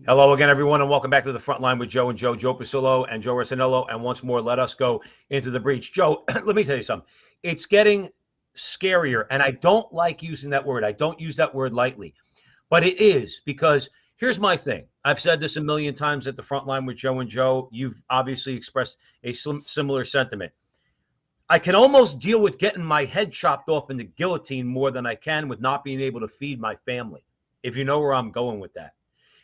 Hello again, everyone, and welcome back to the front line with Joe and Joe Pasillo and Joe Rossinello. And once more, let us go into the breach. Joe, let me tell you something. It's getting scarier, and I don't like using that word. I don't use that word lightly, but it is because here's my thing. I've said this a million times at the front line with Joe and Joe. You've obviously expressed a similar sentiment. I can almost deal with getting my head chopped off in the guillotine more than I can with not being able to feed my family, if you know where I'm going with that.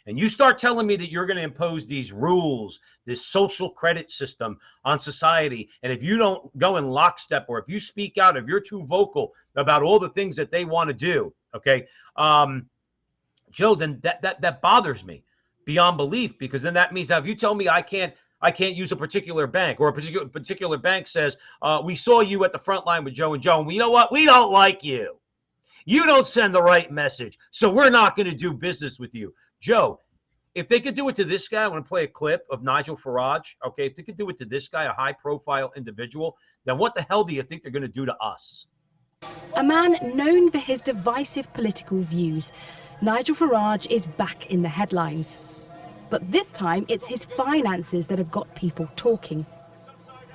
And you start telling me that you're going to impose these rules, this social credit system on society, and if you don't go in lockstep, or if you speak out, if you're too vocal about all the things that they want to do, okay, Joe, then that bothers me beyond belief, because then that means that if you tell me I can't use a particular bank, or a particular bank says we saw you at the front line with Joe and Joe, and you know what, we don't like you. You don't send the right message, so we're not going to do business with you. Joe, if they could do it to this guy, I want to play a clip of Nigel Farage. Okay, if they could do it to this guy, a high-profile individual, then what the hell do you think they're going to do to us? A man known for his divisive political views, Nigel Farage is back in the headlines. But this time, it's his finances that have got people talking.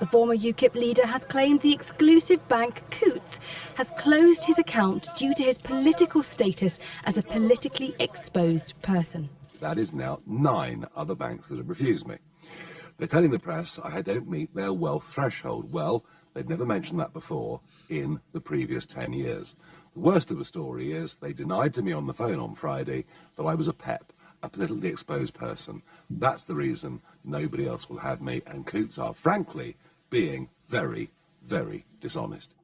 The former UKIP leader has claimed the exclusive bank Coutts has closed his account due to his political status as a politically exposed person. That is now 9 other banks that have refused me. They're telling the press I don't meet their wealth threshold. Well, they've never mentioned that before in the previous 10 years. The worst of the story is they denied to me on the phone on Friday that I was a PEP, a politically exposed person. That's the reason nobody else will have me, and Coutts are, frankly, being very, very dishonest.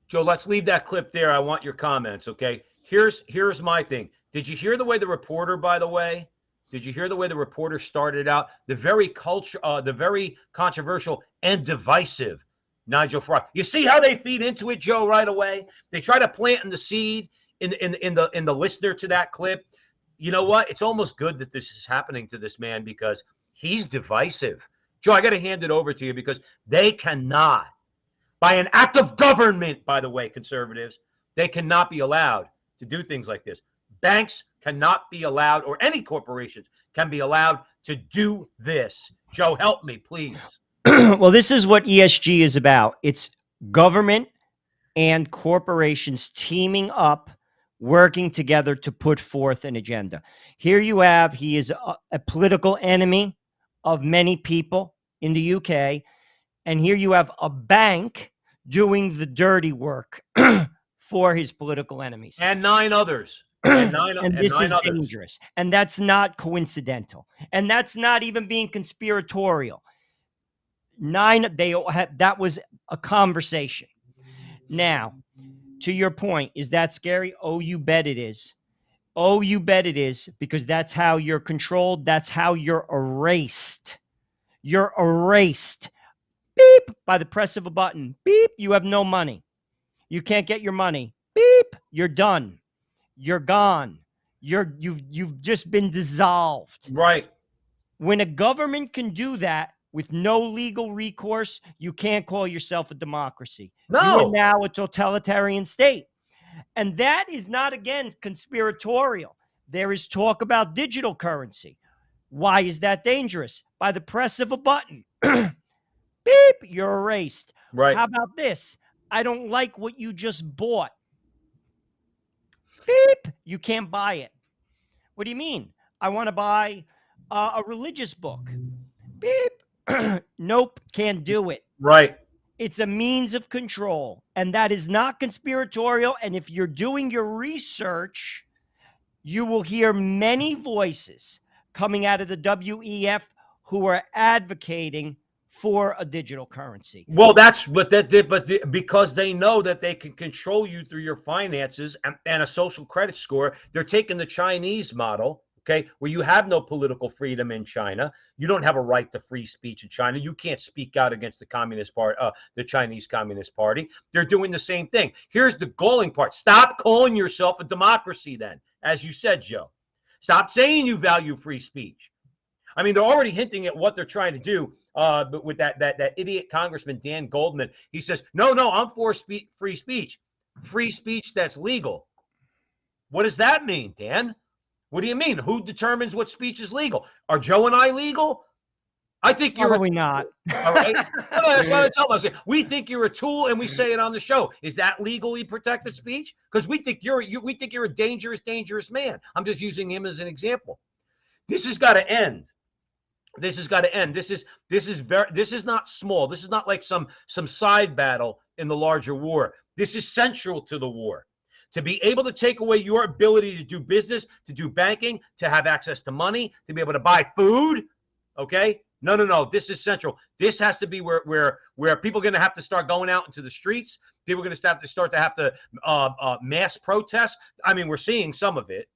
Joe, let's leave that clip there. I want your comments, okay? Here's my thing. Did you hear the way the reporter, by the way? Did you hear the way the reporter started out? The very controversial and divisive Nigel Farage. You see how they feed into it, Joe, right away? They try to plant in the seed in the listener to that clip. You know what? It's almost good that this is happening to this man, because he's divisive. Joe, I got to hand it over to you, because they cannot, by an act of government, by the way, conservatives, they cannot be allowed to do things like this. Banks cannot be allowed, or any corporations can be allowed to do this. Joe, help me, please. Well, this is what ESG is about. It's government and corporations teaming up, working together to put forth an agenda. Here you have, he is a political enemy of many people in the UK. And here you have a bank doing the dirty work for his political enemies. And 9 others. And this is dangerous. And that's not coincidental. And that's not even being conspiratorial. That was a conversation. Now, to your point, is that scary? Oh, you bet it is. Oh, you bet it is, because that's how you're controlled. That's how you're erased. You're erased. Beep, by the press of a button. Beep, you have no money. You can't get your money. Beep, you're done. You're gone. You've just been dissolved. Right. When a government can do that with no legal recourse, you can't call yourself a democracy. No. You are now a totalitarian state. And that is not, again, conspiratorial. There is talk about digital currency. Why is that dangerous? By the press of a button. Beep, you're erased. Right. How about this? I don't like what you just bought. Beep, you can't buy it. What do you mean? I want to buy a religious book. Beep. Nope, can't do it. Right. It's a means of control, and that is not conspiratorial. And if you're doing your research, you will hear many voices coming out of the WEF who are advocating for a digital currency. Well, because they know that they can control you through your finances and a social credit score. They're taking the Chinese model, okay, where you have no political freedom in China. You don't have a right to free speech in China. You can't speak out against the Communist Party, the Chinese Communist Party. They're doing the same thing. Here's the galling part. Stop calling yourself a democracy then, as you said, Joe. Stop saying you value free speech. I mean, they're already hinting at what they're trying to do. But with that idiot Congressman Dan Goldman, he says, no, I'm for free speech that's legal. What does that mean, Dan? What do you mean? Who determines what speech is legal? Are Joe and I legal? I think you're Probably not. all right. No, that's what I tell them. We think you're a tool, and we say it on the show. Is that legally protected speech? Because we think we think you're a dangerous man. I'm just using him as an example. This has got to end. This has got to end. This is not small. This is not like some side battle in the larger war. This is central to the war. To be able to take away your ability to do business, to do banking, to have access to money, to be able to buy food. Okay? No. This is central. This has to be where people are going to have to start going out into the streets. People are going to have to mass protest. I mean, we're seeing some of it.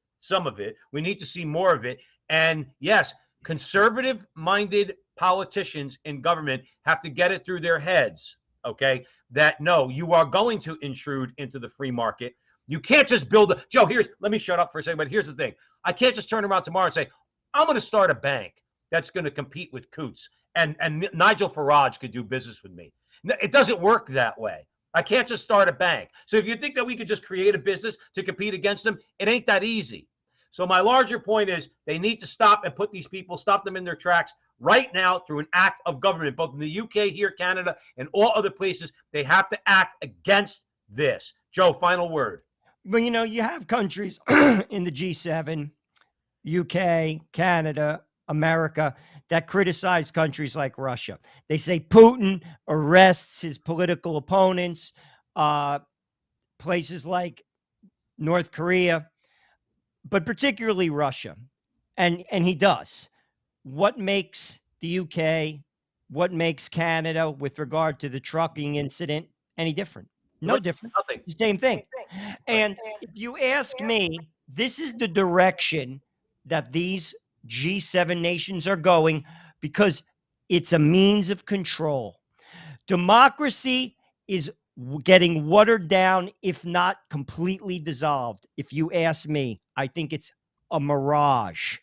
We need to see more of it. And yes, conservative-minded politicians in government have to get it through their heads, okay, that no, you are going to intrude into the free market. You can't just build a – Joe, let me shut up for a second, but here's the thing. I can't just turn around tomorrow and say, I'm going to start a bank that's going to compete with Coots, and Nigel Farage could do business with me. It doesn't work that way. I can't just start a bank. So if you think that we could just create a business to compete against them, it ain't that easy. So my larger point is they need to stop and stop them in their tracks right now through an act of government, both in the UK, here, Canada, and all other places. They have to act against this. Joe, final word. Well, you have countries in the G7, UK, Canada, America, that criticize countries like Russia. They say Putin arrests his political opponents, places like North Korea, but particularly Russia. And he does. What makes the UK, what makes Canada with regard to the trucking incident any different? No different. Nothing. It's the same thing. And if you ask me, this is the direction that these G7 nations are going because it's a means of control. Democracy is getting watered down, if not completely dissolved. If you ask me, I think it's a mirage.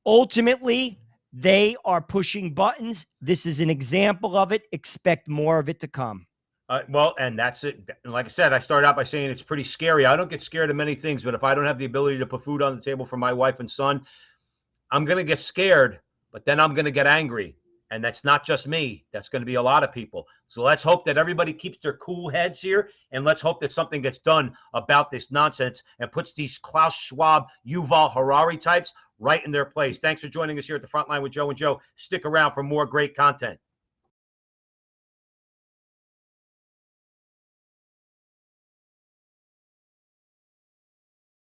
Ultimately, they are pushing buttons. This is an example of it. Expect more of it to come. Well, and that's it. Like I said, I started out by saying it's pretty scary. I don't get scared of many things, but if I don't have the ability to put food on the table for my wife and son, I'm going to get scared, but then I'm going to get angry. And that's not just me. That's going to be a lot of people. So let's hope that everybody keeps their cool heads here, and let's hope that something gets done about this nonsense and puts these Klaus Schwab, Yuval Harari types right in their place. Thanks for joining us here at the Frontline with Joe and Joe. Stick around for more great content.